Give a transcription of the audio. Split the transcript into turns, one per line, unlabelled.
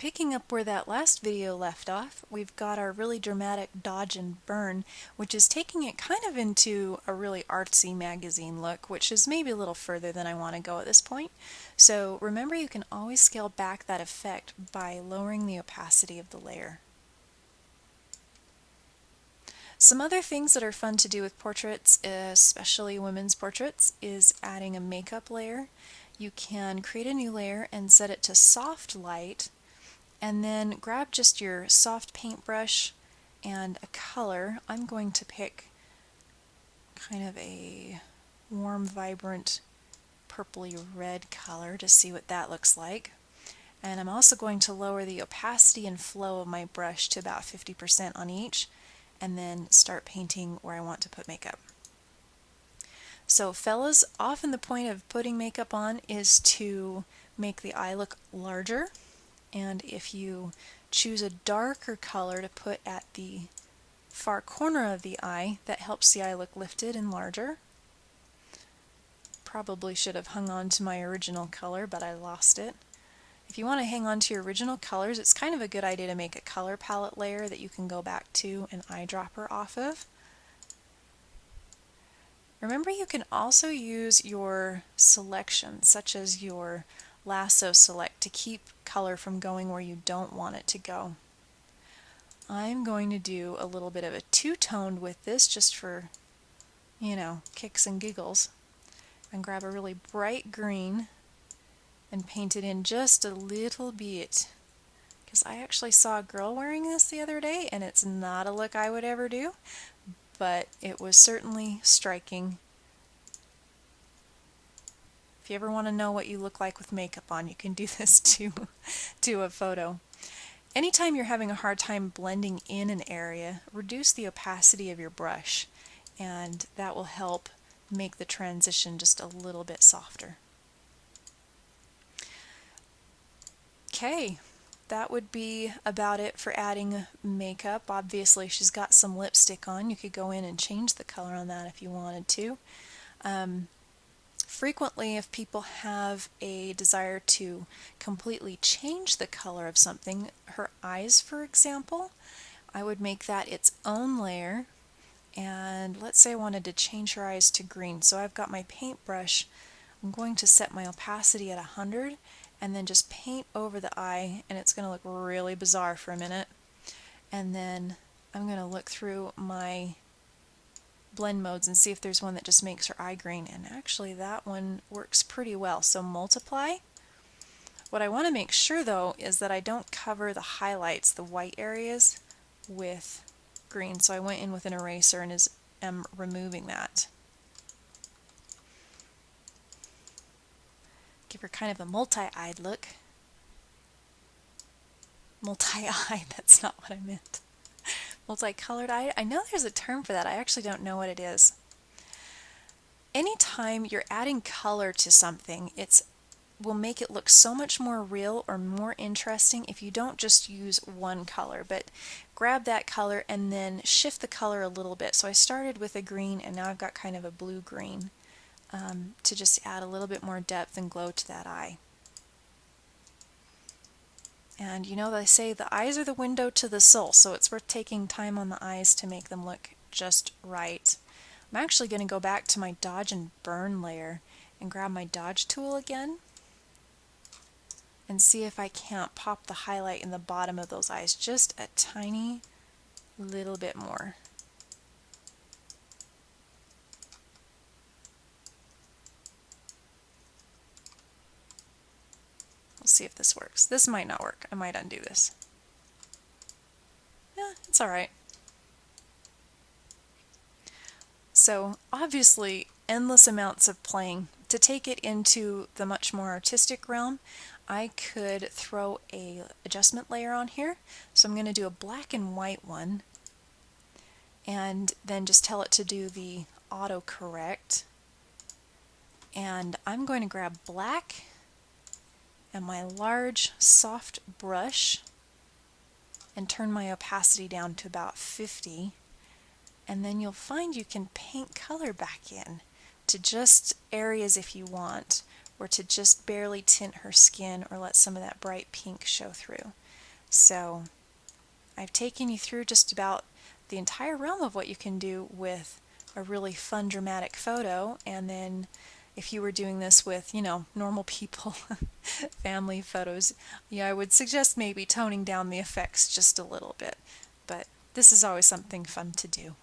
picking up where that last video left off, we've got our really dramatic dodge and burn, which is taking it kind of into a really artsy magazine look, which is maybe a little further than I want to go at this point. So remember, you can always scale back that effect by lowering the opacity of the layer. Some other things that are fun to do with portraits, especially women's portraits, is adding a makeup layer. You can create a new layer and set it to soft light, and then grab just your soft paintbrush and a color. I'm going to pick kind of a warm, vibrant, purpley red color to see what that looks like. And I'm also going to lower the opacity and flow of my brush to about 50% on each, and then start painting where I want to put makeup. So fellas, often the point of putting makeup on is to make the eye look larger. And if you choose a darker color to put at the far corner of the eye, that helps the eye look lifted and larger. Probably should have hung on to my original color, but I lost it. If you want to hang on to your original colors, it's kind of a good idea to make a color palette layer that you can go back to an eyedropper off of. Remember, you can also use your selection, such as your lasso select, to keep color from going where you don't want it to go. I'm going to do a little bit of a two-toned with this just for, kicks and giggles, and grab a really bright green and paint it in just a little bit, because I actually saw a girl wearing this the other day, and it's not a look I would ever do, but it was certainly striking. If you ever want to know what you look like with makeup on, you can do this to a photo. Anytime you're having a hard time blending in an area, reduce the opacity of your brush, and that will help make the transition just a little bit softer. Okay, that would be about it for adding makeup. Obviously, she's got some lipstick on. You could go in and change the color on that if you wanted to. Frequently, if people have a desire to completely change the color of something, her eyes, for example, I would make that its own layer. And let's say I wanted to change her eyes to green. So I've got my paintbrush. I'm going to set my opacity at 100 and then just paint over the eye, and it's going to look really bizarre for a minute. And then I'm going to look through my blend modes and see if there's one that just makes her eye green, and actually that one works pretty well. So multiply. What I want to make sure though is that I don't cover the highlights, the white areas, with green, so I went in with an eraser and am removing that. Give her kind of a multi-eyed look. Multi-eyed, that's not what I meant. Multicolored eye. I know there's a term for that. I actually don't know what it is. Anytime you're adding color to something, it will make it look so much more real or more interesting if you don't just use one color, but grab that color and then shift the color a little bit. So I started with a green and now I've got kind of a blue-green to just add a little bit more depth and glow to that eye. And they say the eyes are the window to the soul, so it's worth taking time on the eyes to make them look just right. I'm actually going to go back to my dodge and burn layer and grab my dodge tool again and see if I can't pop the highlight in the bottom of those eyes just a tiny little bit more. We'll see if this works. This might not work. I might undo this. Yeah, it's alright. So obviously endless amounts of playing. To take it into the much more artistic realm, I could throw a adjustment layer on here. So I'm going to do a black and white one and then just tell it to do the autocorrect. And I'm going to grab black and my large soft brush and turn my opacity down to about 50, and then you'll find you can paint color back in to just areas if you want, or to just barely tint her skin or let some of that bright pink show through. So I've taken you through just about the entire realm of what you can do with a really fun dramatic photo, and then if you were doing this with, normal people, family photos, yeah, I would suggest maybe toning down the effects just a little bit. But this is always something fun to do.